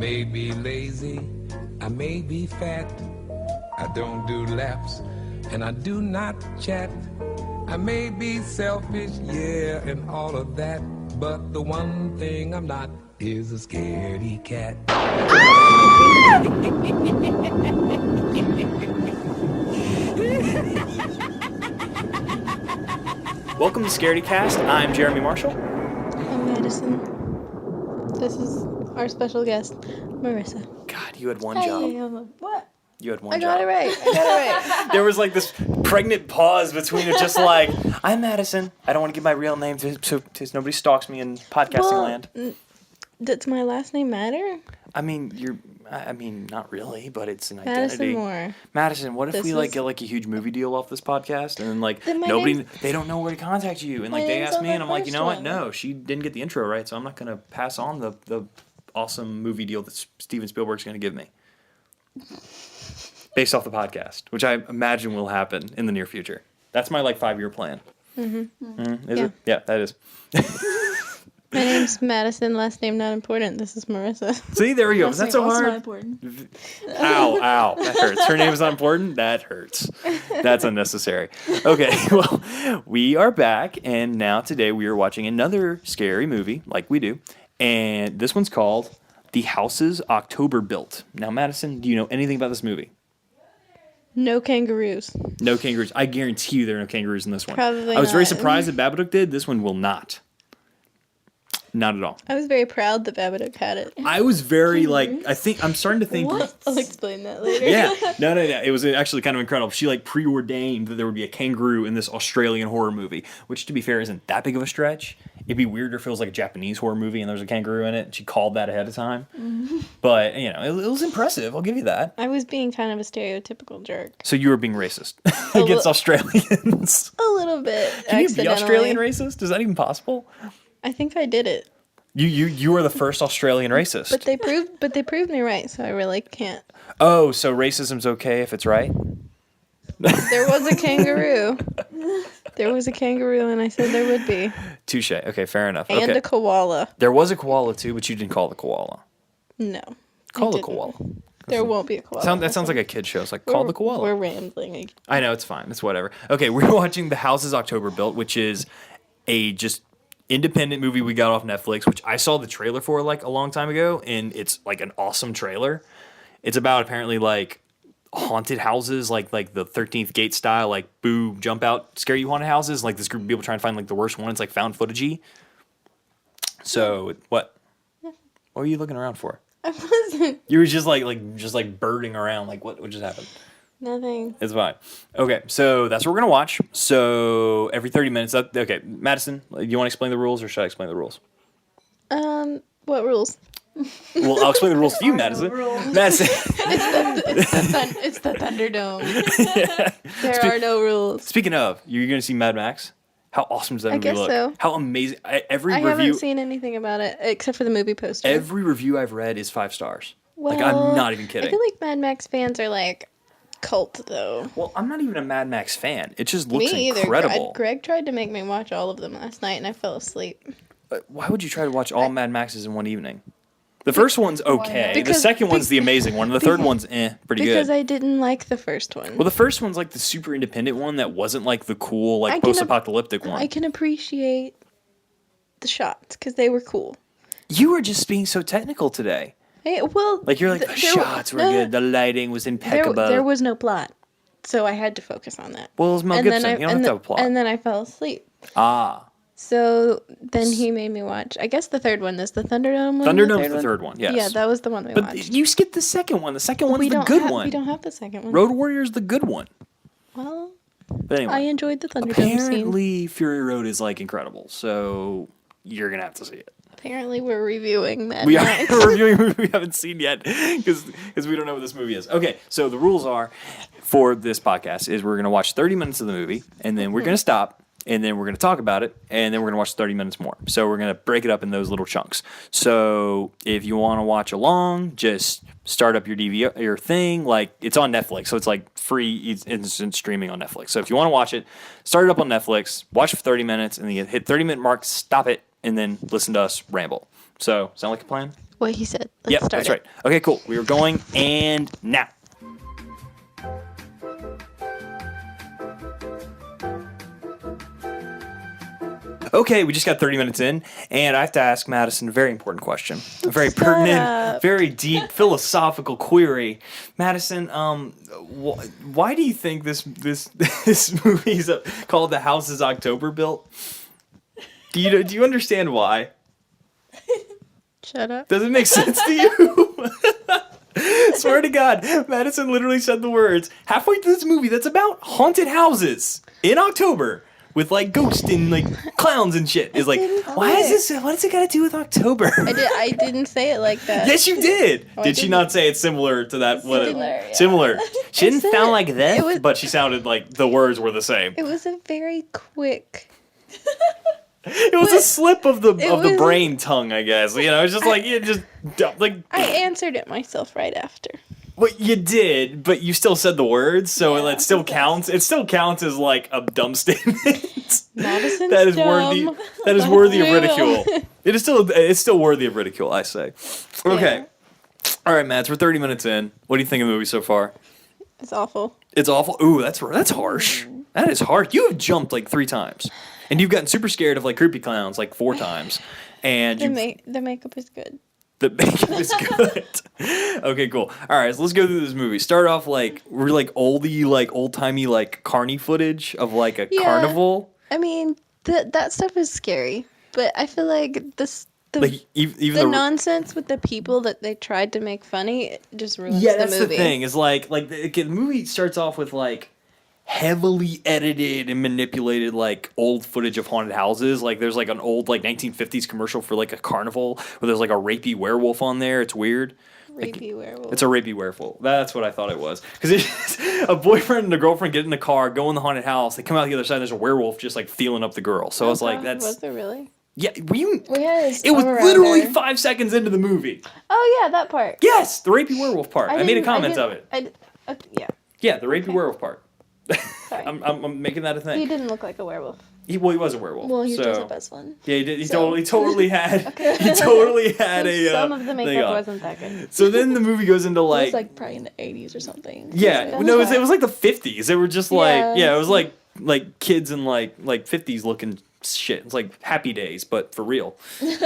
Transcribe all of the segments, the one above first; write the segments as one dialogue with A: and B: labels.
A: may be lazy, I may be fat, I don't do laps, and I do not chat. I may be selfish, yeah, and all of that, but the one thing I'm not is a scaredy cat.
B: Welcome to Scaredy Cast. I'm Jeremy Marshall.
C: I'm Madison. This is our special guest, Marissa.
B: God, you had one job.
C: What?
B: You had one
C: I
B: job.
C: got it right.
B: There was like this pregnant pause between it, just like, I'm Madison. I don't want to give my real name so nobody stalks me in podcasting land.
C: Does my last name matter?
B: I mean, not really, but it's an
C: Madison
B: identity.
C: Moore.
B: Madison, what if we get like a huge movie deal off this podcast, and then like they don't know where to contact you, and like they ask me, and I'm like, you know what? No, she didn't get the intro right, so I'm not gonna pass on the awesome movie deal that Steven Spielberg's gonna give me, based off the podcast, which I imagine will happen in the near future. That's my like 5-year plan. Is it? Yeah, that is.
C: My name's Madison, last name not important. This is Marissa.
B: See, there we go. Is that so hard?
D: Not important.
B: Ow. That hurts. Her name is not important? That hurts. That's unnecessary. Okay, well, we are back, and now today we are watching another scary movie, like we do, and this one's called The Houses October Built. Now, Madison, do you know anything about this movie?
C: No kangaroos.
B: No kangaroos. I guarantee you there are no kangaroos in this one.
C: Probably
B: I was very
C: not.
B: surprised that Babadook did. This one will not. Not at all.
C: I was very proud that Babadook had it.
B: I was very, I'm starting to think...
C: What? I'll explain that later.
B: Yeah. No. It was actually kind of incredible. She, preordained that there would be a kangaroo in this Australian horror movie, which, to be fair, isn't that big of a stretch. It'd be weirder if it was like a Japanese horror movie and there was a kangaroo in it, and she called that ahead of time. Mm-hmm. But, it was impressive. I'll give you that.
C: I was being kind of a stereotypical jerk.
B: So you were being racist against Australians.
C: A little bit.
B: Can you be Australian racist? Is that even possible?
C: I think I did it.
B: You were the first Australian racist.
C: But they proved me right, so I really can't.
B: Oh, so racism's okay if it's right?
C: There was a kangaroo. There was a kangaroo, and I said there would be.
B: Touche. Okay, fair enough.
C: And a koala.
B: There was a koala too, but you didn't call the koala.
C: No.
B: Call the koala.
C: There won't be a koala.
B: That sounds like a kid show. It's like, call the koala.
C: We're rambling.
B: I know, it's fine. It's whatever. Okay, we're watching The Houses October Built, which is a just independent movie we got off Netflix, which I saw the trailer for a long time ago, and it's like an awesome trailer. It's about apparently like haunted houses, like the 13th Gate style, like boo jump out scare you haunted houses, like this group of people trying to find like the worst one. It's like found footagey. So what were you looking around for?
C: I wasn't.
B: You were just like birding around, like what just happened?
C: Nothing.
B: It's fine. Okay, so that's what we're going to watch. So every 30 minutes. Okay, Madison, you want to explain the rules, or should I explain the rules?
C: What rules?
B: Well, I'll explain the rules to you, Madison. Madison.
C: It's the Thunderdome. Yeah. There are no rules.
B: Speaking of, you're going to see Mad Max? How awesome does that movie look?
C: So.
B: How amazing. I
C: haven't seen anything about it, except for the movie poster.
B: Every review I've read is 5 stars.
C: Well,
B: I'm not even kidding.
C: I feel like Mad Max fans are like cult, though.
B: Well, I'm not even a Mad Max fan. It just looks
C: Me either.
B: incredible.
C: Greg tried to make me watch all of them last night, and I fell asleep.
B: Why would you try to watch all Mad Maxes in one evening? The first one's okay. The second one's the amazing one. And the third one's pretty good.
C: Because I didn't like the first one.
B: Well, the first one's like the super independent one that wasn't like the cool, like post-apocalyptic one.
C: I can appreciate the shots because they were cool.
B: You were just being so technical today.
C: Hey, well,
B: like you're like the shots were good, the lighting was impeccable.
C: There was no plot, so I had to focus on that.
B: Well, it was Mel Gibson. You don't have to have a plot.
C: And then I fell asleep.
B: Ah.
C: So then he made me watch. I guess the third one is the Thunderdome one.
B: Thunderdome's the third one. Yes.
C: Yeah, that was the one we watched.
B: But you skipped the second one. The second one's the good one.
C: We don't have the second one.
B: Road Warrior's the good one.
C: Well,
B: but anyway,
C: I enjoyed the Thunderdome
B: apparently,
C: scene.
B: Fury Road is like incredible. So you're gonna have to see it.
C: Apparently, we're reviewing Mad
B: Max. We're reviewing a movie we haven't seen yet because we don't know what this movie is. Okay, so the rules are for this podcast is we're going to watch 30 minutes of the movie, and then we're going to stop, and then we're going to talk about it, and then we're going to watch 30 minutes more. So we're going to break it up in those little chunks. So if you want to watch along, just start up your DVR, your thing. Like, it's on Netflix, so it's like free instant streaming on Netflix. So if you want to watch it, start it up on Netflix, watch for 30 minutes, and then you hit 30-minute mark, stop it, and then listen to us ramble. So, sound like a plan?
C: what he said. Let's
B: Yep,
C: start
B: that's
C: it.
B: right. Okay, cool. We are going, and now. Okay, we just got 30 minutes in, and I have to ask Madison a very important question. A very
C: Shut
B: pertinent,
C: up.
B: very deep, philosophical query. Madison, why do you think this movie is called The House is October Built? Do you understand why?
C: Shut up.
B: Does it make sense to you? Swear to God, Madison literally said the words halfway through this movie that's about haunted houses in October with like ghosts and like clowns and shit. Is like, why is this? What does it got to do with October?
C: I didn't say it like that.
B: Yes, you did.
C: Oh, I
B: Did she
C: didn't.
B: not say it's similar to that?
D: Similar, yeah.
B: Similar. She didn't
C: said
B: sound
C: it-
B: like
C: it
B: this,
C: was-
B: but she sounded like the words were the same.
C: It was a very quick.
B: It was a slip of the
C: was-
B: brain tongue, I guess. You know, it's just like
C: I answered it myself right after.
B: Well, you did, but you still said the words, so it still counts. It still counts as like a dumb statement.
C: Madison's
B: That is
C: dumb.
B: worthy. That is worthy of
C: Real.
B: ridicule. It's still worthy of ridicule, I say. Okay.
C: Yeah.
B: All right, Mads. We're 30 minutes in. What do you think of the movie so far?
C: It's awful.
B: It's awful. Ooh, that's harsh. That is harsh. You have jumped like 3 times, and you've gotten super scared of like creepy clowns like 4 times, and
C: The makeup is good.
B: the makeup is good. Okay, cool. All right, so let's go through this movie. Start off like we're like oldie, like old timey, like carny footage of like a
C: Yeah.
B: carnival.
C: I mean, that stuff is scary, but I feel like the
B: Like even
C: the nonsense with the people that they tried to make funny it just ruins
B: yeah,
C: the
B: that's
C: movie.
B: the thing. Is like the movie starts off with like heavily edited and manipulated like old footage of haunted houses. Like there's like an old like 1950s commercial for like a carnival where there's like a rapey werewolf on there. It's weird.
C: Rapey werewolf.
B: It's a rapey werewolf. That's what I thought it was. Because it's a boyfriend and a girlfriend get in the car, go in the haunted house. They come out the other side. And there's a werewolf just like feeling up the girl. So I was like, that's
C: Was there really?
B: yeah. We
D: had his
B: it was
D: arm around
B: literally
D: her.
B: 5 seconds into the movie.
C: Oh yeah, that part.
B: Yes, the rapey werewolf part. I made a
C: didn't-
B: comment
C: didn't-
B: of it.
C: Yeah.
B: Yeah, the rapey werewolf part.
C: Sorry.
B: I'm making that a
C: He
B: thing.
C: didn't look like a werewolf.
B: He was a werewolf.
D: Well, he
B: so.
D: dressed up as one.
B: Yeah, he did. He
D: So-
B: totally had. He totally had a.
C: Some of the
B: thing
C: makeup
B: on.
C: wasn't that good.
B: So then the movie goes into
D: It was
B: like.
D: like probably in the 80s or something.
B: Yeah,
C: That's
B: no, it
C: fine.
B: was like the 50s. They were just like,
C: Yeah.
B: it was like kids in like 50s looking shit. It's like Happy Days, but for real.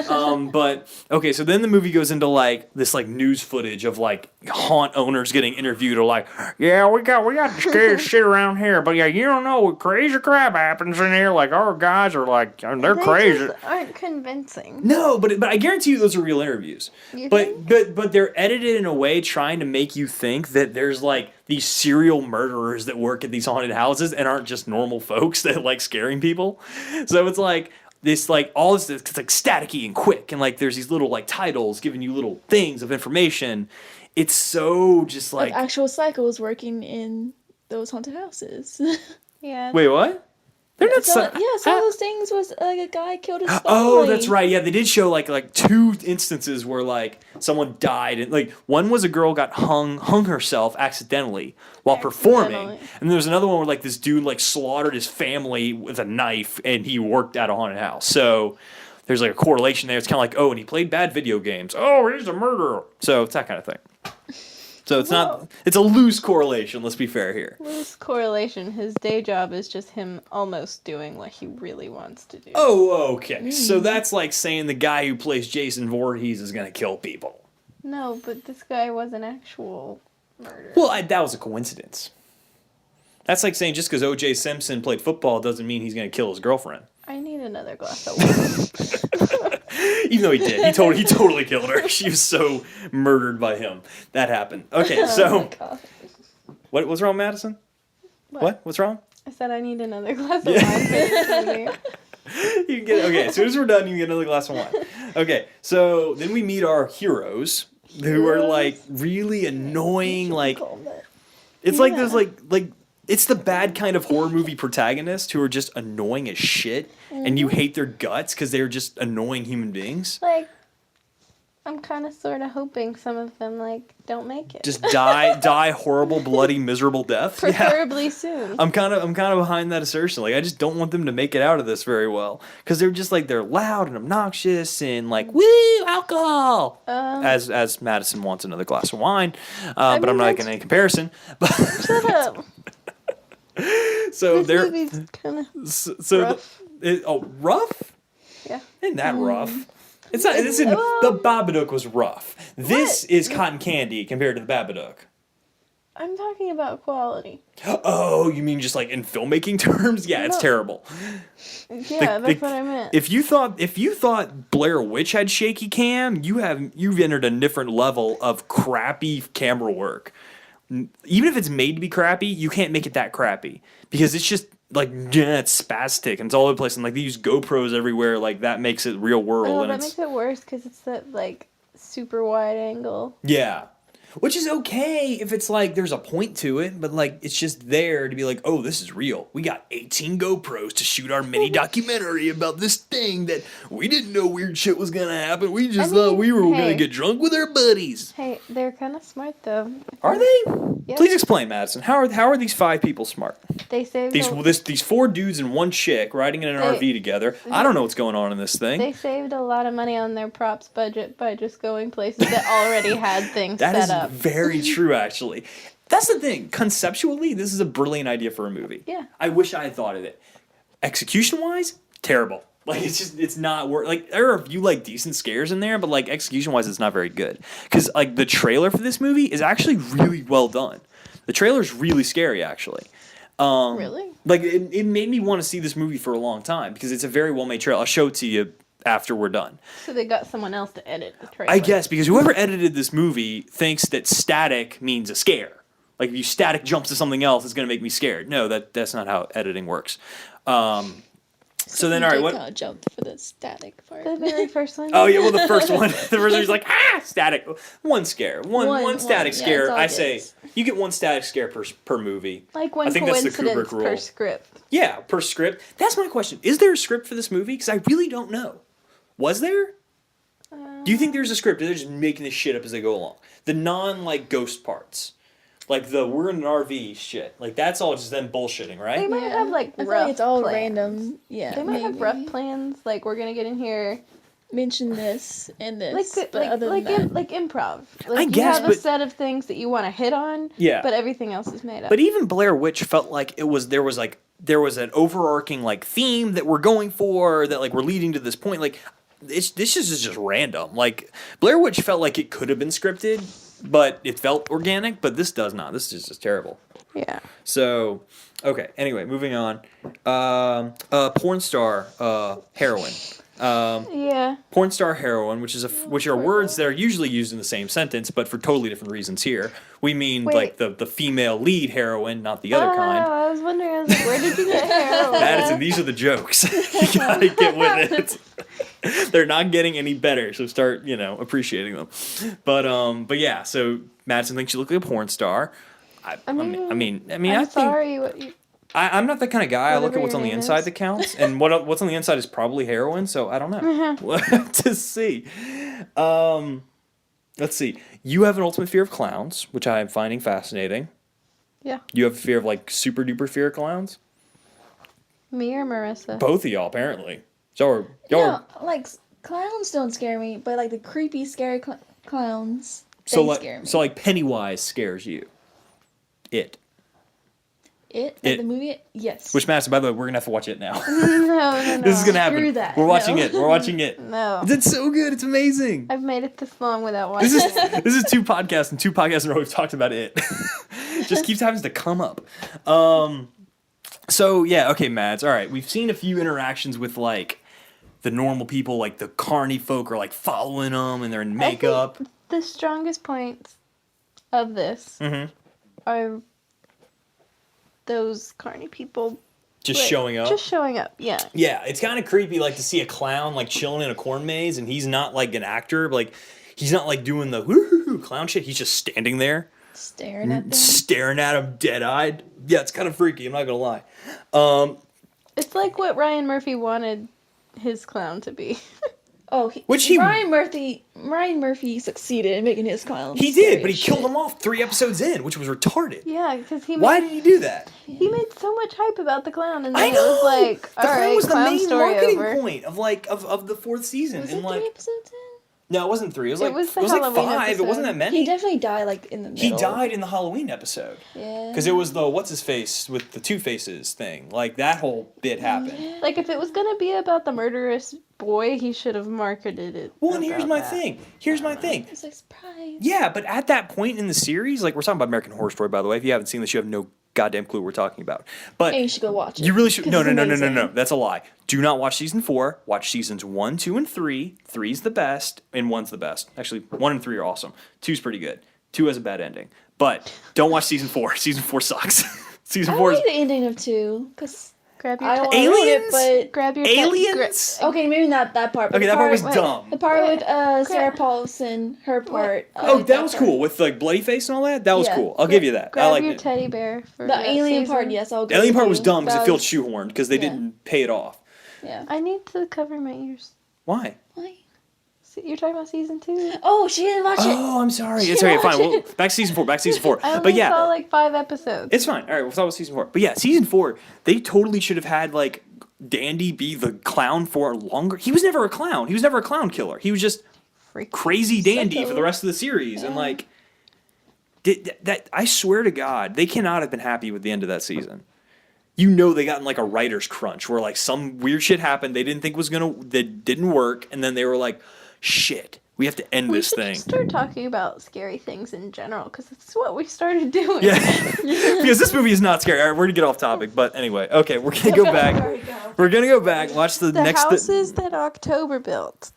B: But okay, so then the movie goes into like this like news footage of like haunt owners getting interviewed or like, yeah, we got the scariest shit around here, but yeah, you don't know what crazy crap happens in here. Like our guys are like they're
C: They
B: crazy.
C: just aren't convincing.
B: No, but I guarantee you those are real interviews.
C: You
B: But they're edited in a way trying to make you think that there's like these serial murderers that work at these haunted houses and aren't just normal folks that like scaring people. So it's like this like all this it's like staticky and quick and like there's these little like titles giving you little things of information. It's so just like
D: Like actual cycles working in those haunted houses.
C: Yeah.
B: wait, what? They're not
D: Some
B: so,
D: of those things was like a guy killed his family.
B: Oh, that's right. Yeah, they did show like 2 instances where like someone died, and like one was a girl got hung herself accidentally while performing,
C: Accidentally.
B: and there was another one where like this dude like slaughtered his family with a knife, and he worked at a haunted house. So there's like a correlation there. It's kind of like, oh, and he played bad video games. Oh, he's a murderer. So it's that kind of thing. So it's not. It's a loose correlation. Let's be fair here.
C: Loose correlation. His day job is just him almost doing what he really wants to do.
B: Oh, okay. So that's like saying the guy who plays Jason Voorhees is gonna kill people.
C: No, but this guy was an actual murderer.
B: Well, that was a coincidence. That's like saying just because O.J. Simpson played football doesn't mean he's going to kill his girlfriend.
C: I need another glass of water.
B: Even though he did. He totally killed her. She was so murdered by him. That happened. Okay, so... What's wrong, Madison?
C: What?
B: What's wrong?
C: I said I need another glass of wine for this movie.
B: You can get... Okay, as soon as we're done, you can get another glass of wine. Okay, so then we meet our heroes, who are, like, really annoying, like... It's like there's, like... It's the bad kind of horror movie protagonist who are just annoying as shit, and you hate their guts because they're just annoying human beings.
C: Like, I'm kind of sort of hoping some of them don't make it.
B: Just die horrible, bloody, miserable death.
C: Preferably soon.
B: I'm kind of behind that assertion. Like, I just don't want them to make it out of this very well because they're just they're loud and obnoxious and woo, alcohol. As Madison wants another glass of wine, but I'm not making any comparison.
C: Shut up.
B: So
C: This movie's kind of rough.
B: Rough?
C: Yeah.
B: Isn't that rough? It's not. The Babadook was rough. This is cotton candy compared to the Babadook.
C: I'm talking about quality.
B: Oh, you mean just in filmmaking terms? Yeah, it's terrible.
C: Yeah, that's what I meant.
B: If you thought Blair Witch had shaky cam, you've entered a different level of crappy camera work. Even if it's made to be crappy, you can't make it that crappy because it's just it's spastic and it's all over the place and they use GoPros everywhere. That makes it real world.
C: And that makes it worse because it's that super wide angle.
B: Yeah. Which is okay if it's there's a point to it, but it's just there to be oh, this is real. We got 18 GoPros to shoot our mini documentary about this thing that we didn't know weird shit was gonna happen. We just thought we were gonna get drunk with our buddies.
C: Hey, they're kind of smart though.
B: Are they?
C: Yep.
B: Please explain, Madison. How are these 5 people smart?
C: They saved
B: these 4 dudes and 1 chick riding in an RV together. I don't know what's going on in this thing.
C: They saved a lot of money on their props budget by just going places that already had things set up.
B: That is very true, actually. That's the thing. Conceptually, this is a brilliant idea for a movie.
C: Yeah.
B: I wish I had thought of it. Execution-wise, terrible. It's not work. There are a few decent scares in there, but execution-wise, it's not very good. Because the trailer for this movie is actually really well done. The trailer's really scary, actually.
C: Really?
B: It made me want to see this movie for a long time because it's a very well-made trailer. I'll show it to you after we're done.
C: So they got someone else to edit the trailer.
B: I guess because whoever edited this movie thinks that static means a scare. If you static jumps to something else, it's going to make me scared. No, that's not how editing works. So then, all right, what?
D: Jumped for the static part.
C: The very first one.
B: Oh yeah, well the first one, he's static. One scare, one static scare. I say you get 1 static scare per movie.
C: One
B: I think that's the
C: coincidence
B: Kubrick rule.
C: per script.
B: Yeah, per script. That's my question. Is there a script for this movie? Because I really don't know. Was there? Do you think there's a script? Or they're just making this shit up as they go along? The ghost parts. The we're in an RV shit. That's all just them bullshitting, right?
C: They might have
D: I feel
C: rough
D: it's all
C: plans.
D: random. Yeah.
C: They might have rough plans. We're gonna get in here.
D: Mention this and this. But other than that.
C: Improv.
B: I guess,
C: you have a set of things that you want to hit on.
B: Yeah.
C: But everything else is made up.
B: But even Blair Witch felt like there was an overarching theme that we're going for that we're leading to this point. This is just random. Blair Witch felt like it could have been scripted, but it felt organic. But this does not. This is just terrible.
C: Yeah.
B: So, okay. Anyway, moving on. Porn star heroin.
C: Yeah.
B: Porn star heroin, which are words that are usually used in the same sentence, but for totally different reasons here. We mean the female lead heroine, not the other kind.
C: I was wondering. Where did you get heroin?
B: Madison, these are the jokes. You gotta get with it. They're not getting any better, so start appreciating them. But yeah. So Madison thinks you look like a porn star. I mean,
C: I'm sorry.
B: I'm not that kind of guy. I look
C: Whatever
B: at what's on the
C: your name
B: inside
C: is.
B: that counts, and what's on the inside is probably heroin. So I don't know. We'll have to see. Let's see. You have an ultimate fear of clowns, which I am finding fascinating.
C: Yeah.
B: You have a fear of super duper fear of clowns.
C: Me or Marissa?
B: Both of y'all apparently. Y'all
D: No, clowns don't scare me, but the creepy, scary clowns, they scare me.
B: So Pennywise scares you. It.
D: The movie? Yes.
B: Which Madison, by the way, we're gonna have to watch it now.
C: No.
B: This is gonna happen.
D: Screw that.
B: We're watching
D: No.
B: it. We're watching it.
C: No.
B: It's so good. It's amazing.
C: I've made it this long without watching
B: This
C: it.
B: is 2 podcasts, and 2 podcasts in a row we've talked about it. Just keeps having to come up. So yeah, okay, Mads. All right, we've seen a few interactions with the normal people, the carny folk are following them, and they're in makeup.
C: I think the strongest points of this are those carny people
B: Just showing up.
C: Just showing up, yeah.
B: Yeah, it's kind of creepy, to see a clown chilling in a corn maze, and he's not an actor, he's not doing the woo clown shit. He's just standing there,
D: staring at them.
B: staring at him, dead-eyed. Yeah, it's kind of freaky. I'm not gonna lie.
C: It's like what Ryan Murphy wanted his clown to be.
D: Oh, Ryan Murphy succeeded in making his clown.
B: He did, but he killed him off 3 episodes in, which was retarded.
C: Yeah, because
B: Why did he do that?
C: He made so much hype about the clown, and then
B: I
C: it
B: know.
C: was like,
B: The
C: all
B: clown
C: right,
B: was the
C: clown
B: main
C: story
B: marketing
C: over.
B: point of the 4th season.
D: Was
B: and
D: it
B: like
D: 3 episodes in?
B: no, it wasn't 3. It was
C: It
B: like
C: was the
B: like
C: Halloween
B: 5. It
C: episode.
B: wasn't that many.
D: He definitely died like in the middle.
B: He died in the Halloween episode.
D: Yeah.
B: Because it was the what's his face with the 2 faces thing. Like that whole bit happened.
C: Like, if it was gonna be about the murderous boy, he should have marketed it.
B: Well, and here's
C: about
B: my
C: that.
B: thing. Here's my thing.
D: It's like surprise.
B: Yeah, but at that point in the series, like we're talking about American Horror Story, by the way. If you haven't seen this, you have no goddamn clue what we're talking about. But
D: And you should go watch it.
B: you really should.
D: 'cause
B: No,
D: it's
B: no, no, no, no,
D: amazing.
B: no. That's a lie. Do not watch season 4. Watch seasons 1, 2, and 3. 3's the best, and 1's the best. Actually, 1 and 3 are awesome. 2's pretty good. 2 has a bad ending. But don't watch season 4. Season 4 sucks. Season
D: I
B: 4 is
D: like the ending of 2 because
C: Grab your
D: I don't
C: te-
D: want to ruin
B: Aliens?
D: it,
C: grab your
B: aliens.
D: okay, maybe not that part. But
B: Okay,
D: the
B: that part was
D: wait,
B: dumb.
D: The part
C: Wait,
D: with Sarah Paulson, her part. I
B: Oh,
D: like
B: that was
D: part.
B: cool with like bloody face and all that. That was
D: Yeah.
B: cool. I'll give you that. I
C: Grab
B: like
C: your
B: it.
C: teddy bear for
D: The
C: that
D: alien
C: season.
D: part, yes, I'll go.
B: The alien
D: with
B: part was
D: you.
B: dumb because it
D: That
B: felt
D: was-
B: shoehorned because they
D: yeah.
B: didn't pay it off.
D: Yeah.
C: I need to cover my ears.
B: Why?
D: Why?
C: You're talking about season 2?
D: Oh, she didn't watch it.
B: Oh, I'm sorry. It's
D: She
B: okay, fine.
D: watched
B: Well,
D: it.
B: back to season 4. Back to season 4.
C: I only
B: But yeah,
C: saw like 5 episodes.
B: it's fine. All right, we'll talk about season 4. But yeah, season 4, they totally should have had like Dandy be the clown for longer. He was never a clown. He was never a clown killer. He was just
C: Freak.
B: crazy Dandy
D: Psycho.
B: for the rest of the series. And
D: Yeah.
B: like, that I swear to God, they cannot have been happy with the end of that season. You know they got in like a writer's crunch where like some weird shit happened they didn't think was that didn't work, and then they were like, shit, we have to end
C: We
B: this
C: should
B: thing.
C: just start talking about scary things in general, because it's what we started doing.
B: Yeah, because this movie is not scary. All right, we're gonna get off topic, but anyway, okay, we're gonna go back. We're gonna go back, watch the,
C: The
B: next.
C: houses that October built.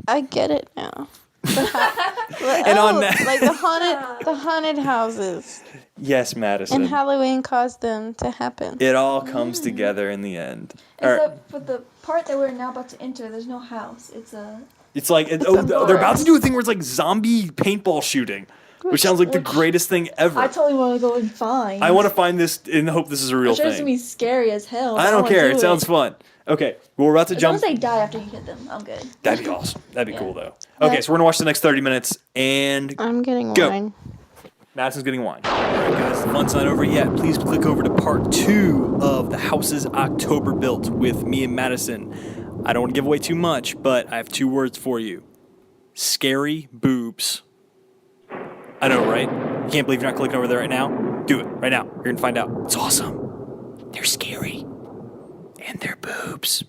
C: I get it now.
B: And on that-
C: like the haunted houses,
B: Yes, Madison.
C: and Halloween caused them to happen.
B: It all comes together in the end. All right.
D: Except for the part that we're now about to enter, there's no house. It's a.
B: It's like they're about to do a thing where it's like zombie paintball shooting, which sounds like the greatest thing ever.
D: I totally want to go and find.
B: I want to find this and hope this is a real
D: I'm sure it's gonna
B: thing.
D: be scary as hell. but
B: I don't
D: wanna
B: care.
D: do
B: It sounds fun. Okay, well, we're about to
D: As long
B: jump.
D: as they die after you hit them, I'm good.
B: That'd be awesome. That'd be
D: Yeah.
B: cool though. Okay, so we're gonna watch the next 30 minutes and
C: I'm getting
B: Go.
C: wine.
B: Madison's getting wine. All right, guys, the fun's not over yet. Please click over to part 2 of the houses October built with me and Madison. I don't want to give away too much, but I have 2 words for you. Scary boobs. I know, right? You can't believe you're not clicking over there right now? Do it right now. You're going to find out. It's awesome. They're scary. And they're boobs.